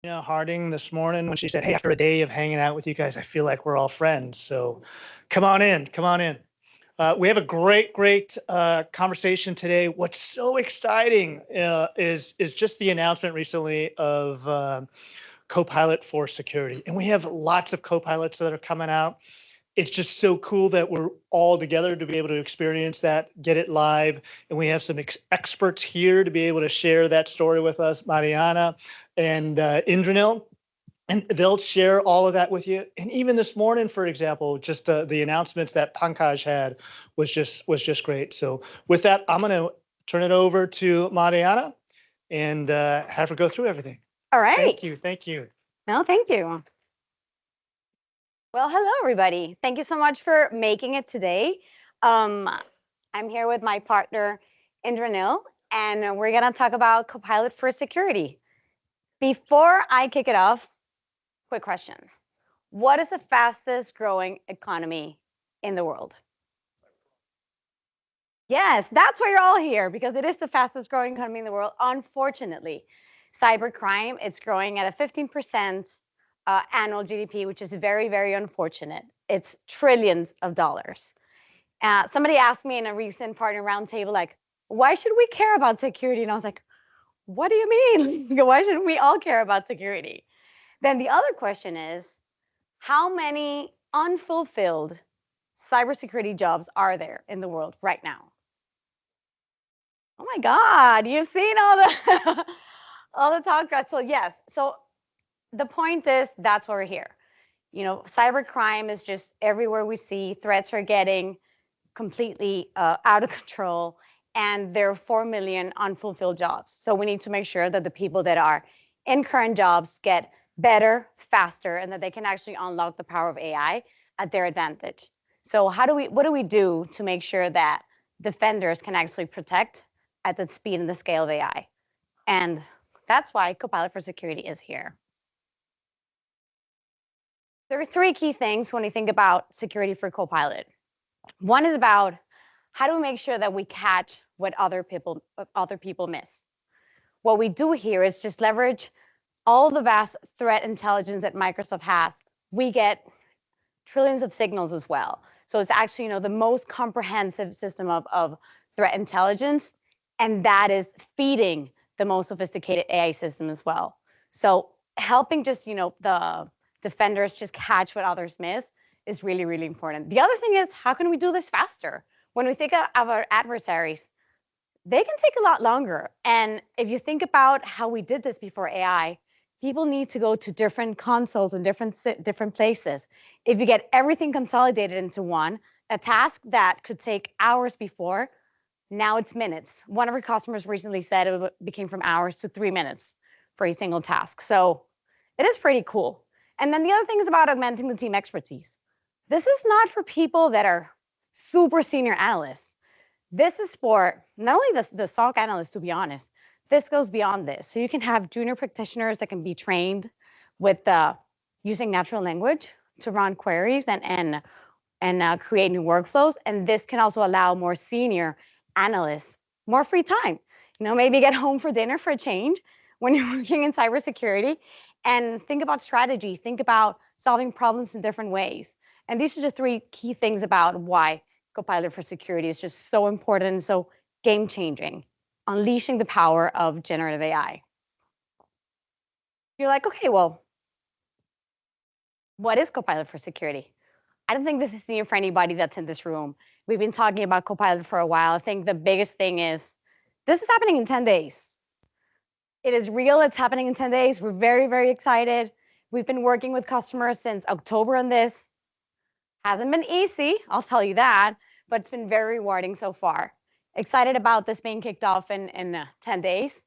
Harding this morning when she said, "Hey, after a day of hanging out with you guys, I feel like we're all friends. So come on in, come on in." We have a great conversation today. What's so exciting is just the announcement recently of Copilot for security. And we have lots of Copilots that are coming out. It's just so cool that we're all together to be able to experience that, get it live. And we have some experts here to be able to share that story with us, Mariana and Indranil. And they'll share all of that with you. And even this morning, for example, just the announcements that Pankaj had was just great. So with that, I'm going to turn it over to Mariana and have her go through everything. All right. Thank you. Thank you. No, thank you. Well, hello, everybody. Thank you so much for making it today. I'm here with my partner, Indranil, and we're going to talk about Copilot for security. Before I kick it off, quick question. What is the fastest growing economy in the world? Yes, that's why you're all here, because it is the fastest growing economy in the world, unfortunately. Cybercrime, it's growing at a 15% annual GDP, which is very, very unfortunate. It's trillions of dollars. Somebody asked me in a recent partner roundtable, like, why should we care about security? And I was like, what do you mean? Why should we all care about security? Then the other question is, how many unfulfilled cybersecurity jobs are there in the world right now? Oh my God, you've seen all the all the talk graphs. Well, yes. So the point is, that's why we're here. Cybercrime is just everywhere we see. Threats are getting completely out of control, and there are 4 million unfulfilled jobs. So we need to make sure that the people that are in current jobs get better, faster, and that they can actually unlock the power of AI at their advantage. So what do we do to make sure that defenders can actually protect at the speed and the scale of AI? And that's why Copilot for Security is here. There are 3 key things when we think about security for Copilot. One is about how do we make sure that we catch what other people miss. What we do here is just leverage all the vast threat intelligence that Microsoft has. We get trillions of signals as well. So it's actually the most comprehensive system of threat intelligence, and that is feeding the most sophisticated AI system as well. So helping just the defenders just catch what others miss is really, really important. The other thing is, how can we do this faster? When we think of our adversaries, they can take a lot longer. And if you think about how we did this before AI, people need to go to different consoles and different places. If you get everything consolidated into one, a task that could take hours before, now it's minutes. One of our customers recently said it became from hours to 3 minutes for a single task. So it is pretty cool. And then the other thing is about augmenting the team expertise. This is not for people that are super senior analysts. This is for not only the SOC analysts, to be honest. This goes beyond this. So you can have junior practitioners that can be trained with using natural language to run queries and create new workflows. And this can also allow more senior analysts more free time. Maybe get home for dinner for a change when you're working in cybersecurity, and think about strategy, think about solving problems in different ways. And these are the 3 key things about why Copilot for Security is just so important and so game-changing, unleashing the power of generative AI. You're like, okay, well, what is Copilot for Security? I don't think this is new for anybody that's in this room. We've been talking about Copilot for a while. I think the biggest thing is this is happening in 10 days. It is real. It's happening in 10 days. We're very, very excited. We've been working with customers since October on this. Hasn't been easy, I'll tell you that, but it's been very rewarding so far. Excited about this being kicked off in 10 days.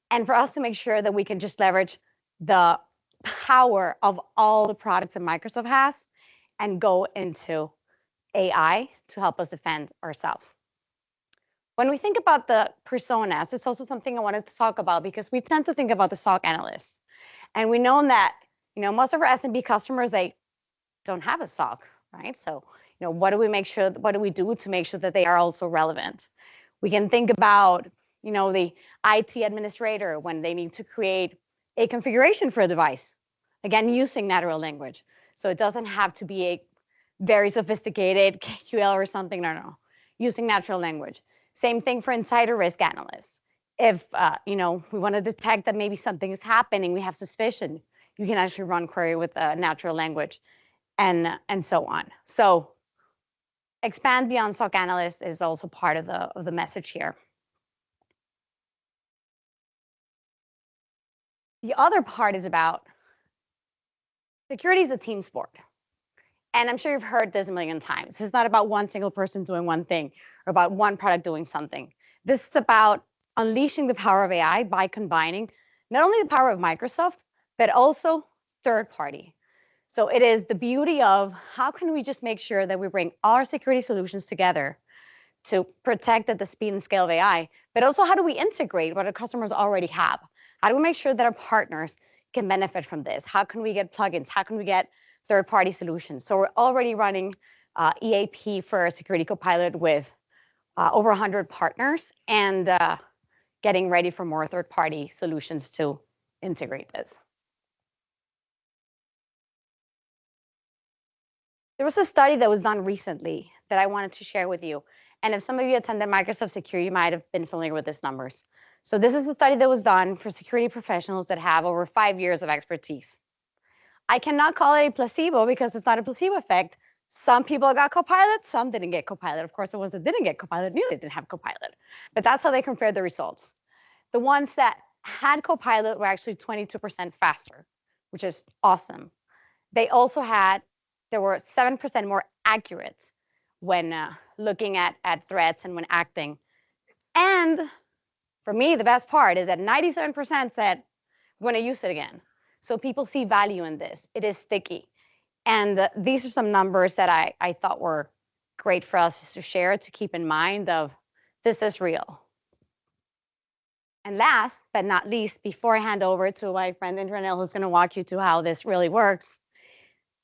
And for us to make sure that we can just leverage the power of all the products that Microsoft has and go into AI to help us defend ourselves. When we think about the personas, it's also something I wanted to talk about, because we tend to think about the SOC analysts. And we know that most of our SMB customers, they don't have a SOC, right? So what do we do to make sure that they are also relevant? We can think about the IT administrator when they need to create a configuration for a device. Again, using natural language. So it doesn't have to be a very sophisticated KQL or something, no. Using natural language. Same thing for insider risk analysts. If we want to detect that maybe something is happening, we have suspicion, you can actually run query with natural language and so on. So expand beyond SOC analyst is also part of the message here. The other part is about security is a team sport. And I'm sure you've heard this a million times. It's not about one single person doing one thing or about one product doing something. This is about unleashing the power of AI by combining not only the power of Microsoft, but also third party. So it is the beauty of how can we just make sure that we bring all our security solutions together to protect at the speed and scale of AI, but also how do we integrate what our customers already have? How do we make sure that our partners can benefit from this? How can we get plugins? How can we get third-party solutions? So we're already running EAP for Security Copilot with over 100 partners and getting ready for more third-party solutions to integrate this. There was a study that was done recently that I wanted to share with you. And if some of you attended Microsoft Security, you might have been familiar with these numbers. So this is a study that was done for security professionals that have over 5 years of expertise. I cannot call it a placebo because it's not a placebo effect. Some people got Copilot, some didn't get Copilot. Of course, the ones that didn't get Copilot knew they didn't have Copilot. But that's how they compared the results. The ones that had Copilot were actually 22% faster, which is awesome. They also they were 7% more accurate when looking at threats and when acting. And for me, the best part is that 97% said, we're going to use it again. So people see value in this. It is sticky. And these are some numbers that I thought were great for us to share, to keep in mind of this is real. And last but not least, before I hand over to my friend Indranil, who's going to walk you through how this really works,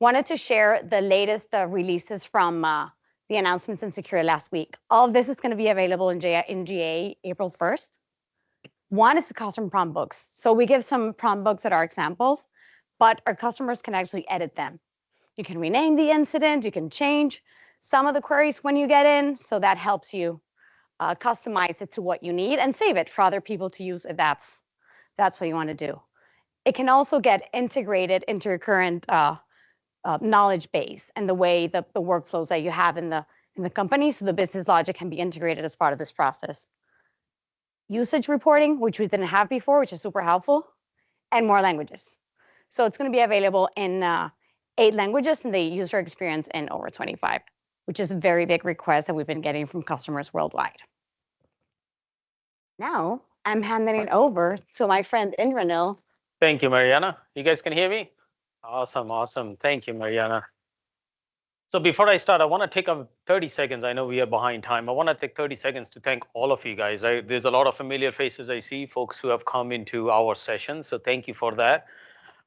wanted to share the latest releases from the announcements in Secure last week. All of this is going to be available in GA April 1st. One is the custom prompt books. So we give some prompt books that are examples, but our customers can actually edit them. You can rename the incident, you can change some of the queries when you get in, so that helps you customize it to what you need and save it for other people to use if that's what you want to do. It can also get integrated into your current knowledge base and the way the workflows that you have in the company, so the business logic can be integrated as part of this process. Usage reporting, which we didn't have before, which is super helpful, and more languages. So it's going to be available in 8 languages and the user experience in over 25, which is a very big request that we've been getting from customers worldwide. Now I'm handing it over to my friend Indranil. Thank you, Mariana. You guys can hear me? Awesome, awesome. Thank you, Mariana. So before I start, I want to take 30 seconds. I know we are behind time. I want to take 30 seconds to thank all of you guys. There's a lot of familiar faces I see, folks who have come into our session. So thank you for that.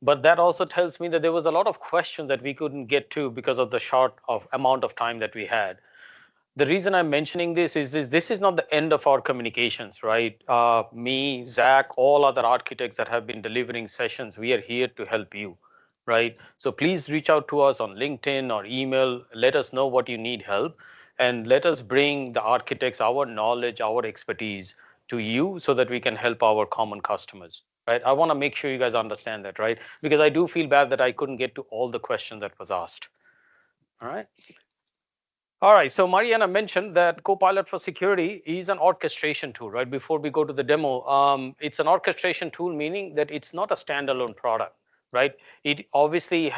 But that also tells me that there was a lot of questions that we couldn't get to because of the short amount of time that we had. The reason I'm mentioning this is this is not the end of our communications, right? Me, Zach, all other architects that have been delivering sessions, we are here to help you. Right? So please reach out to us on LinkedIn or email. Let us know what you need help and let us bring the architects, our knowledge, our expertise to you so that we can help our common customers. Right? I want to make sure you guys understand that, right? Because I do feel bad that I couldn't get to all the questions that was asked. All right. All right, so Mariana mentioned that Copilot for Security is an orchestration tool, right? Before we go to the demo, it's an orchestration tool, meaning that it's not a standalone product. Right? It obviously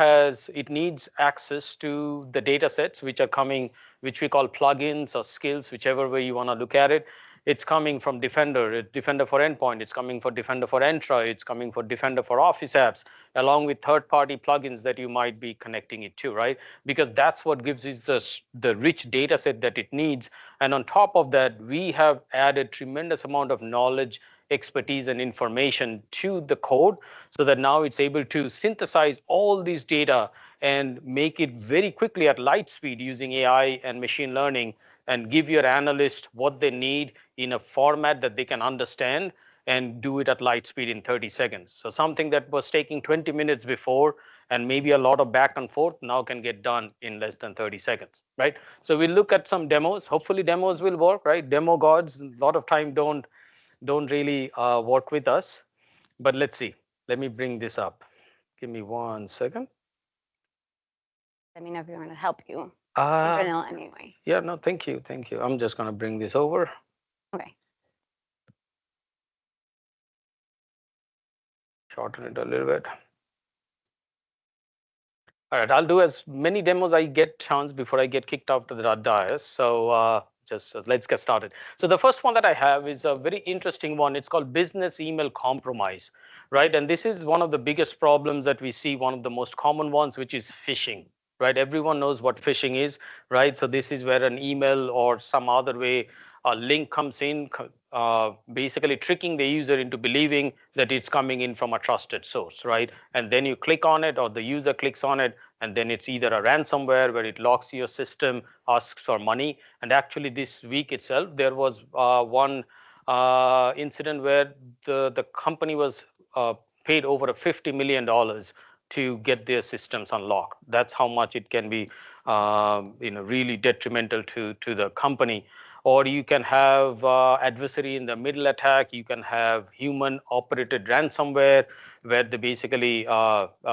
needs access to the data sets which are coming, which we call plugins or skills, whichever way you want to look at it. It's coming from Defender, Defender for Endpoint, it's coming for Defender for Entra, it's coming for Defender for Office apps, along with third-party plugins that you might be connecting it to, right? Because that's what gives it the rich data set that it needs. And on top of that, we have added tremendous amount of knowledge, expertise and information to the code so that now it's able to synthesize all these data and make it very quickly at light speed using AI and machine learning and give your analyst what they need in a format that they can understand and do it at light speed in 30 seconds. So something that was taking 20 minutes before and maybe a lot of back and forth now can get done in less than 30 seconds, right? So we'll look at some demos. Hopefully demos will work, right? Demo gods a lot of time don't really work with us, but let's see. Let me bring this up. Give me 1 second. Let me know if you want to help you. Uh, Indranil anyway. yeah, no, thank you. Thank you. I'm just going to bring this over. Okay. Shorten it a little bit. All right, I'll do as many demos I get chance before I get kicked off to the dais. So let's get started. So the first one that I have is a very interesting one. It's called business email compromise, right? And this is one of the biggest problems that we see, one of the most common ones, which is phishing, right? Everyone knows what phishing is, right? So this is where an email or some other way a link comes in, basically tricking the user into believing that it's coming in from a trusted source, right? And then you click on it or the user clicks on it, and then it's either a ransomware where it locks your system, asks for money. And actually this week itself, there was one incident where the company was paid over $50 million to get their systems unlocked. That's how much it can be really detrimental to the company. Or you can have adversary in the middle attack. You can have human operated ransomware where they basically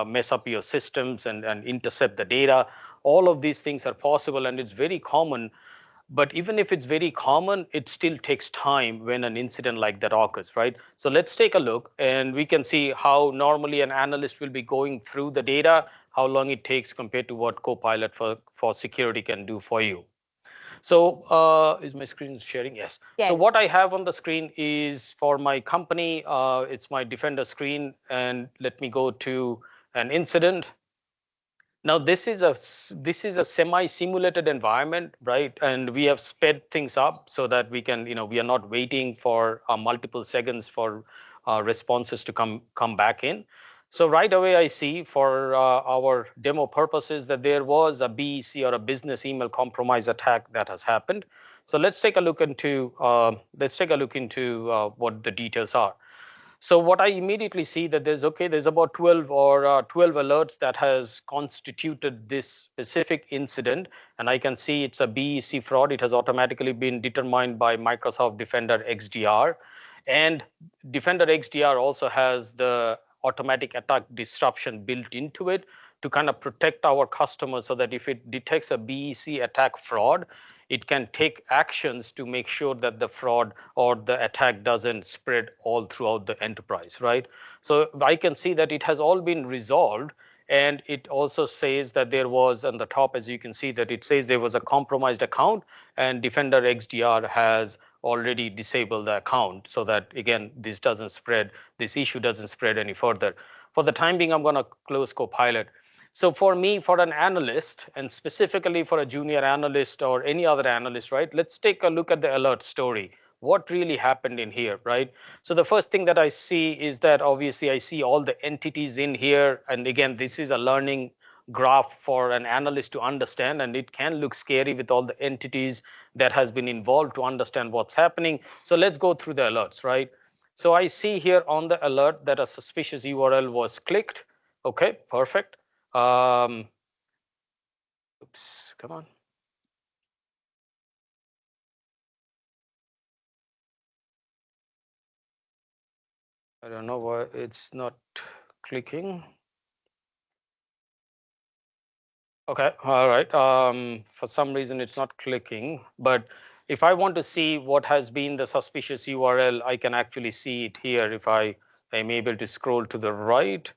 mess up your systems and intercept the data. All of these things are possible and it's very common. But even if it's very common, it still takes time when an incident like that occurs, right? So let's take a look and we can see how normally an analyst will be going through the data, how long it takes compared to what Copilot for security can do for you. So is my screen sharing? Yes. Yes. So what I have on the screen is for my company, it's my Defender screen. And let me go to an incident. Now this is a semi-simulated environment, right? And we have sped things up so that we can, we are not waiting for multiple seconds for responses to come back in. So right away, I see for our demo purposes that there was a BEC or a business email compromise attack that has happened. So let's take a look into what the details are. So what I immediately see that there's about 12 alerts that has constituted this specific incident, and I can see it's a BEC fraud. It has automatically been determined by Microsoft Defender XDR, and Defender XDR also has the automatic attack disruption built into it to kind of protect our customers so that if it detects a BEC attack fraud, it can take actions to make sure that the fraud or the attack doesn't spread all throughout the enterprise, right? So I can see that it has all been resolved. And it also says that there was on the top, as you can see, that it says there was a compromised account and Defender XDR has already disabled the account so that, again, this issue doesn't spread any further. For the time being, I'm going to close Copilot. So for me, for an analyst, and specifically for a junior analyst or any other analyst, right, let's take a look at the alert story. What really happened in here, right? So the first thing that I see is that obviously I see all the entities in here. And again, this is a learning graph for an analyst to understand, and it can look scary with all the entities that has been involved to understand what's happening. So let's go through the alerts, right? So I see here on the alert that a suspicious URL was clicked. Okay, perfect. Oops, come on. I don't know why it's not clicking. Okay, all right. For some reason, it's not clicking. But if I want to see what has been the suspicious URL, I can actually see it here if I am able to scroll to the right.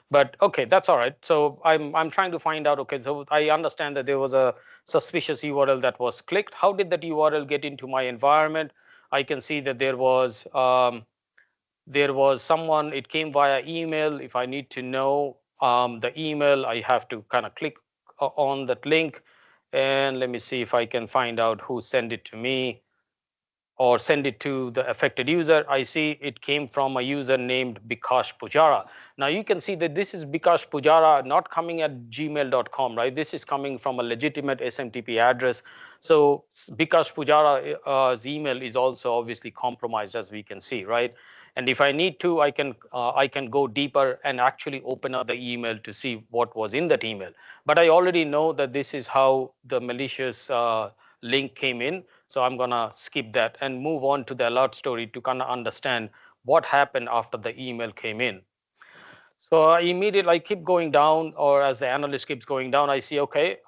But okay, that's all right. So I'm trying to find out, okay, so I understand that there was a suspicious URL that was clicked. How did that URL get into my environment? I can see that there was someone, it came via email. If I need to know the email, I have to kind of click on that link. And let me see if I can find out who sent it to me. or send it to the affected user. I see it came from a user named Bikash Pujara. Now you can see that this is Bikash Pujara not coming at gmail.com, right? This is coming from a legitimate SMTP address. So Bikash Pujara's email is also obviously compromised, as we can see, right? And if I need to, I can go deeper and actually open up the email to see what was in that email. But I already know that this is how the malicious link came in. So I'm going to skip that and move on to the alert story to kind of understand what happened after the email came in. So immediately I keep going down, or as the analyst keeps going down, I see, okay,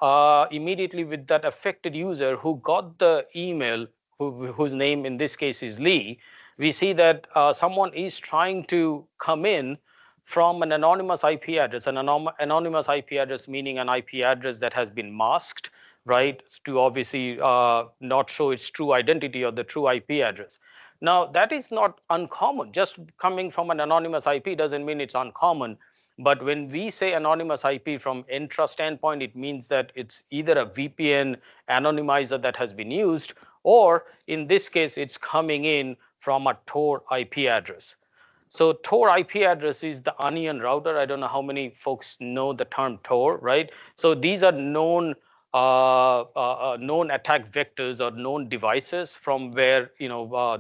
immediately with that affected user who got the email, whose name in this case is Lee, we see that someone is trying to come in from an anonymous IP address, an anonymous IP address meaning an IP address that has been masked, right, to obviously not show its true identity or the true IP address. Now, that is not uncommon. Just coming from an anonymous IP doesn't mean it's uncommon. But when we say anonymous IP from Entra standpoint, it means that it's either a VPN anonymizer that has been used, or in this case, it's coming in from a Tor IP address. So Tor IP address is the onion router. I don't know how many folks know the term Tor, right? So these are known known attack vectors or known devices from where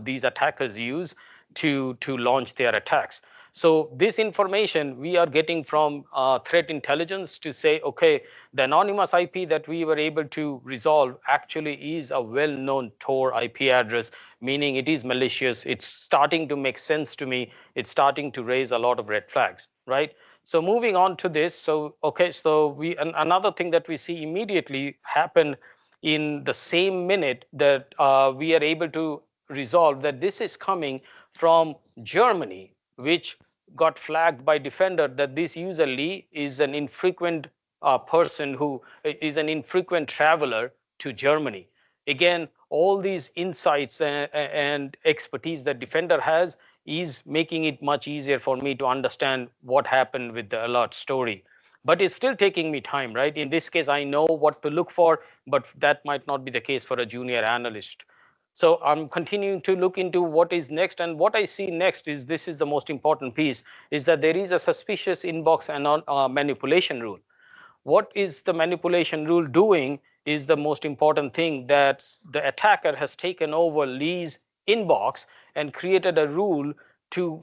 these attackers use to launch their attacks. So this information we are getting from threat intelligence to say, okay, the anonymous IP that we were able to resolve actually is a well-known Tor IP address, meaning it is malicious. It's starting to make sense to me. It's starting to raise a lot of red flags, right? So moving on to this, so okay, so another thing that we see immediately happen in the same minute that we are able to resolve that this is coming from Germany, which got flagged by Defender that this user Lee is an infrequent person who is an infrequent traveler to Germany. Again, all these insights and expertise that Defender has is making it much easier for me to understand what happened with the alert story. But it's still taking me time, right? In this case, I know what to look for, but that might not be the case for a junior analyst. So I'm continuing to look into what is next. And what I see next is, this is the most important piece, is that there is a suspicious inbox and manipulation rule. What is the manipulation rule doing is the most important thing, that the attacker has taken over Lee's inbox and created a rule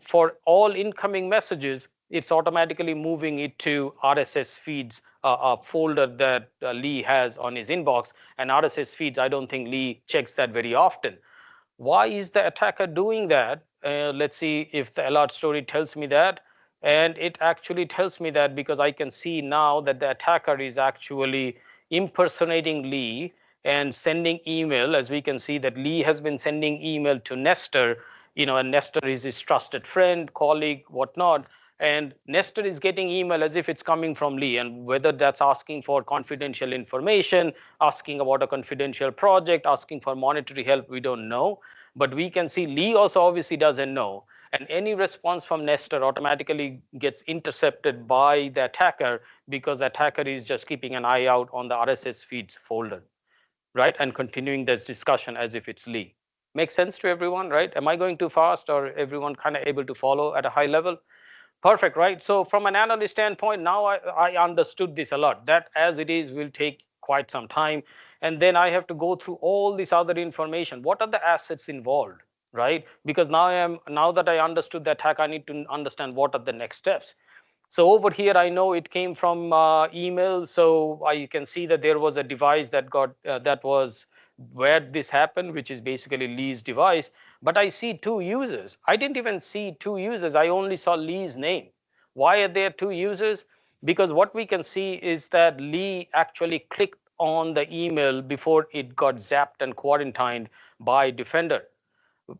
for all incoming messages, it's automatically moving it to RSS feeds, a folder that Lee has on his inbox. And RSS feeds, I don't think Lee checks that very often. Why is the attacker doing that? Let's see if the alert story tells me that. And it actually tells me that because I can see now that the attacker is actually impersonating Lee and sending email. As we can see that Lee has been sending email to Nestor, and Nestor is his trusted friend, colleague, whatnot. And Nestor is getting email as if it's coming from Lee, and whether that's asking for confidential information, asking about a confidential project, asking for monetary help, we don't know. But we can see Lee also obviously doesn't know. And any response from Nestor automatically gets intercepted by the attacker, because the attacker is just keeping an eye out on the RSS feeds folder, right? And continuing this discussion as if it's Lee. Makes sense to everyone, right? Am I going too fast, or everyone kind of able to follow at a high level? Perfect, right? So from an analyst standpoint, now I understood this a lot. That as it is will take quite some time. And then I have to go through all this other information. What are the assets involved, right? Because now that I understood the attack, I need to understand what are the next steps. So over here, I know it came from email. So you can see that there was a device that was where this happened, which is basically Lee's device. But I see two users. I didn't even see two users. I only saw Lee's name. Why are there two users? Because what we can see is that Lee actually clicked on the email before it got zapped and quarantined by Defender.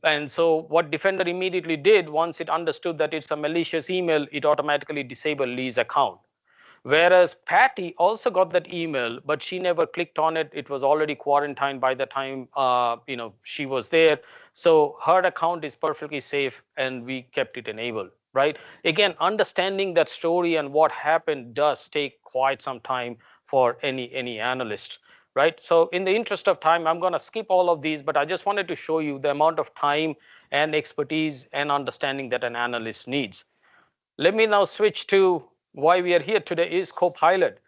And so what Defender immediately did, once it understood that it's a malicious email, it automatically disabled Lee's account. Whereas Patty also got that email, but she never clicked on it. It was already quarantined by the time she was there. So her account is perfectly safe, and we kept it enabled, right? Again, understanding that story and what happened does take quite some time for any analyst. right? So in the interest of time, I'm going to skip all of these, but I just wanted to show you the amount of time and expertise and understanding that an analyst needs. Let me now switch to why we are here today is Copilot.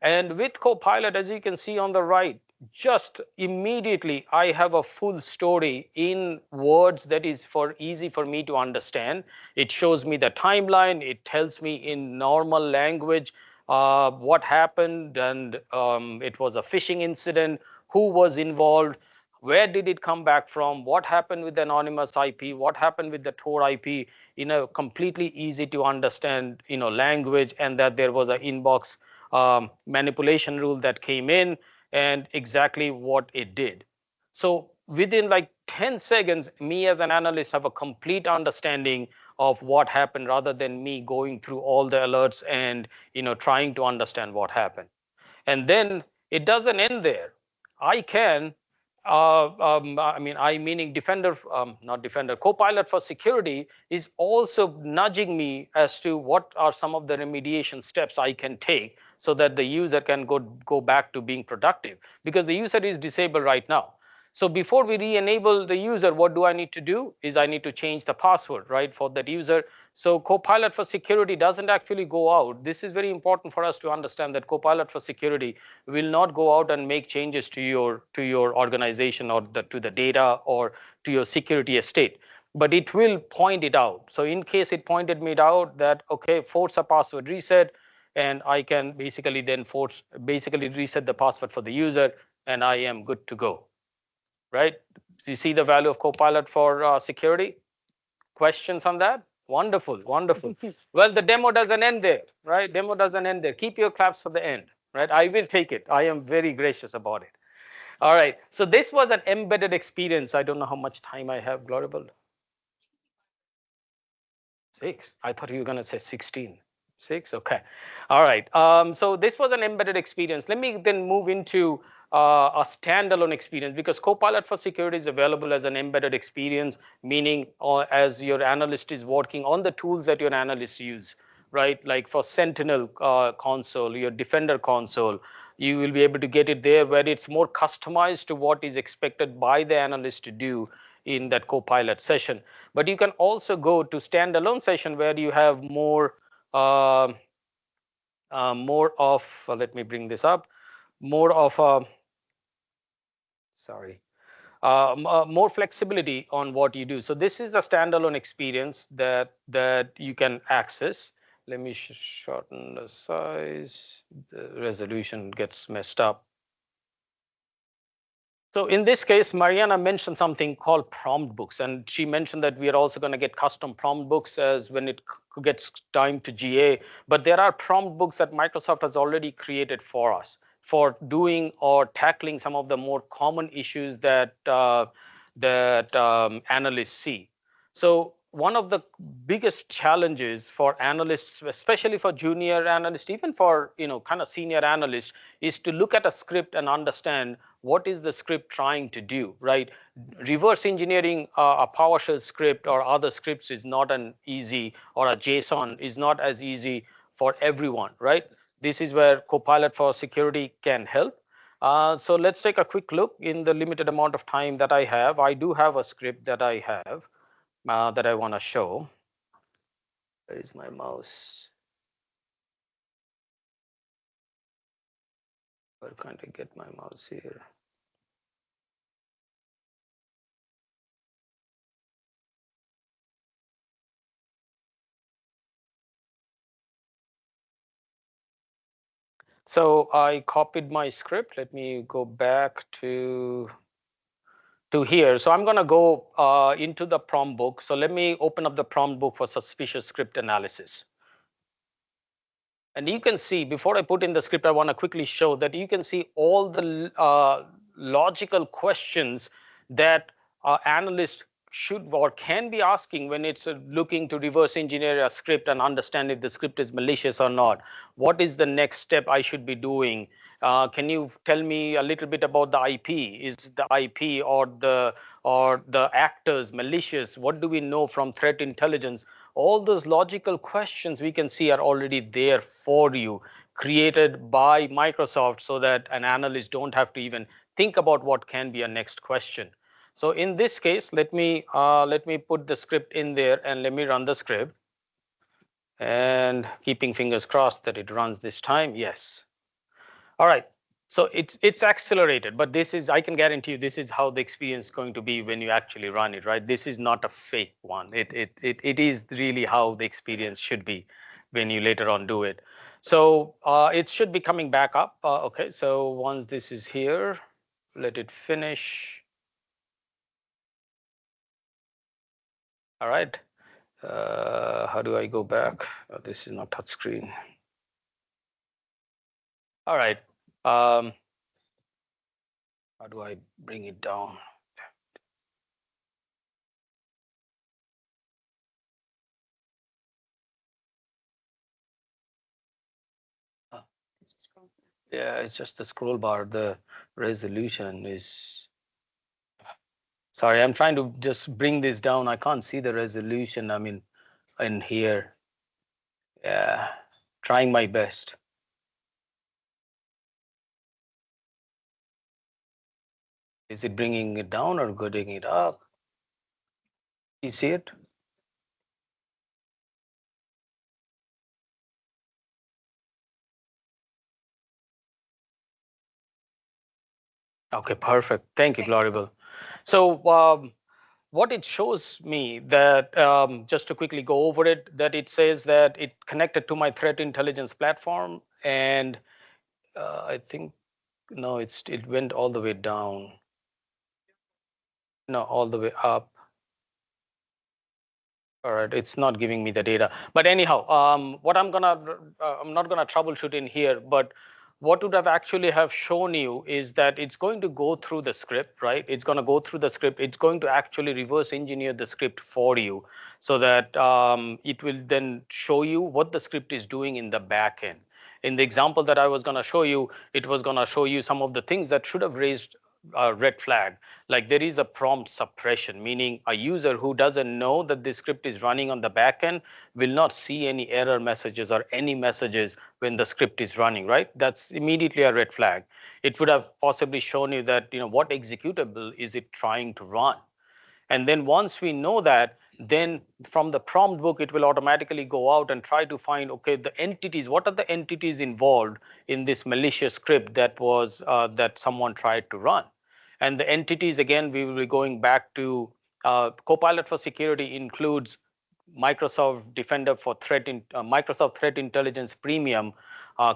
And with Copilot, as you can see on the right, just immediately I have a full story in words that is easy for me to understand. It shows me the timeline. It tells me in normal language what happened, and it was a phishing incident, who was involved, where did it come back from, what happened with the anonymous IP, what happened with the Tor IP, in a completely easy to understand language, and that there was an inbox manipulation rule that came in and exactly what it did. So within like 10 seconds, me as an analyst have a complete understanding of what happened, rather than me going through all the alerts and trying to understand what happened. And then it doesn't end there. I can I meaning Defender, not Defender, Copilot for Security is also nudging me as to what are some of the remediation steps I can take so that the user can go back to being productive, because the user is disabled right now. So before we re-enable the user, what do I need to do is I need to change the password, right, for that user. So Copilot for Security doesn't actually go out. This is very important for us to understand, that Copilot for Security will not go out and make changes to your organization or to the data or to your security estate, but it will point it out. So in case it pointed me out that, okay, force a password reset, and I can basically then reset the password for the user, and I am good to go. Right? So you see the value of Copilot for security? Questions on that? Wonderful, wonderful. Well, the demo doesn't end there, right? Demo doesn't end there. Keep your claps for the end, right? I will take it. I am very gracious about it. All right. So this was an embedded experience. I don't know how much time I have, Gloriable. 6. I thought you were going to say 16. 6. Okay. All right. So this was an embedded experience. Let me then move into a standalone experience, because Copilot for Security is available as an embedded experience, meaning as your analyst is working on the tools that your analysts use, right? Like for Sentinel console, your Defender console, you will be able to get it there, where it's more customized to what is expected by the analyst to do in that Copilot session. But you can also go to standalone session where you have more of, let me bring this up, more of a, more flexibility on what you do. So this is the standalone experience that you can access. Let me shorten the size. The resolution gets messed up. So in this case, Mariana mentioned something called prompt books, and she mentioned that we are also going to get custom prompt books as when it gets time to GA. But there are prompt books that Microsoft has already created for us for doing or tackling some of the more common issues that analysts see. So one of the biggest challenges for analysts, especially for junior analysts, even for kind of senior analysts, is to look at a script and understand what is the script trying to do, right? Reverse engineering a PowerShell script or other scripts is not an easy, or a JSON is not as easy for everyone, right? This is where Copilot for Security can help. So let's take a quick look. In the limited amount of time that I have, I do have a script that I have that I want to show. Where is my mouse? Where can't I get my mouse here? So I copied my script. Let me go back to here. So I'm going to go into the prompt book. So let me open up the prompt book for suspicious script analysis. And you can see, before I put in the script, I want to quickly show that you can see all the logical questions that analysts should or can be asking when it's looking to reverse engineer a script and understand if the script is malicious or not. What is the next step I should be doing? Can you tell me a little bit about the IP? Is the IP or the actors malicious? What do we know from threat intelligence? All those logical questions we can see are already there for you. created by Microsoft so that an analyst don't have to even think about what can be a next question. So in this case, let me put the script in there and let me run the script. And keeping fingers crossed that it runs this time. Yes. All right. So it's accelerated, but this is, I can guarantee you, this is how the experience is going to be when you actually run it, right? This is not a fake one. It is really how the experience should be when you later on do it. So it should be coming back up. Okay, so once this is here, let it finish. All right. How do I go back? Oh, this is not touchscreen. All right. How do I bring it down? Yeah, it's just the scroll bar. The resolution is. Sorry, I'm trying to just bring this down. I can't see the resolution. I mean, in here. Yeah, trying my best. Is it bringing it down or getting it up? You see it? Okay, perfect. Thank you, Glorable. So what it shows me that, just to quickly go over it, that it says that it connected to my threat intelligence platform, and I think, no, it went all the way down. No, all the way up. All right, it's not giving me the data. But anyhow, what I'm not gonna troubleshoot in here, but what would have actually have shown you is that it's going to go through the script, right? It's gonna go through the script. It's going to actually reverse engineer the script for you so that it will then show you what the script is doing in the back end. In the example that I was gonna show you, it was gonna show you some of the things that should have raised a red flag. Like there is a prompt suppression, meaning a user who doesn't know that this script is running on the backend will not see any error messages or any messages when the script is running, right? That's immediately a red flag. It would have possibly shown you that, what executable is it trying to run? And then once we know that, then from the prompt book, it will automatically go out and try to find, okay, the entities, what are the entities involved in this malicious script that was that someone tried to run? And the entities, again, we will be going back to Copilot for Security includes Microsoft Defender for Microsoft Threat Intelligence Premium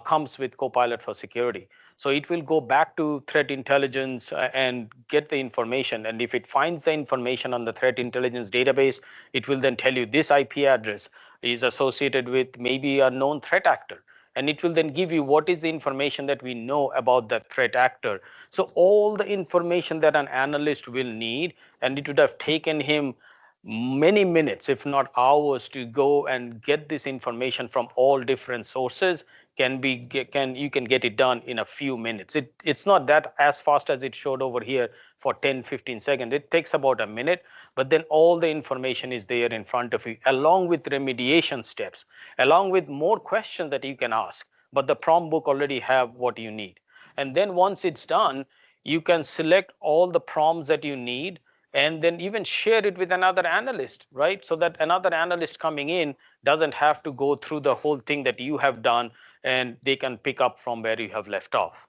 comes with Copilot for Security. So it will go back to threat intelligence and get the information. And if it finds the information on the threat intelligence database, it will then tell you this IP address is associated with maybe a known threat actor. And it will then give you what is the information that we know about that threat actor. So all the information that an analyst will need, and it would have taken him many minutes, if not hours, to go and get this information from all different sources, you can get it done in a few minutes. It's not that as fast as it showed over here for 10-15 seconds. It takes about a minute, but then all the information is there in front of you, along with remediation steps, along with more questions that you can ask. But the prompt book already have what you need. And then once it's done, you can select all the prompts that you need and then even share it with another analyst, right? So that another analyst coming in doesn't have to go through the whole thing that you have done, and they can pick up from where you have left off,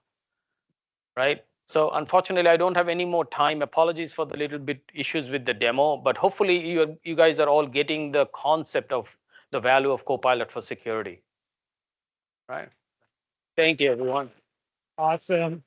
right? So unfortunately, I don't have any more time. Apologies for the little bit issues with the demo, but hopefully you guys are all getting the concept of the value of Copilot for Security, right? Thank you, everyone. Awesome.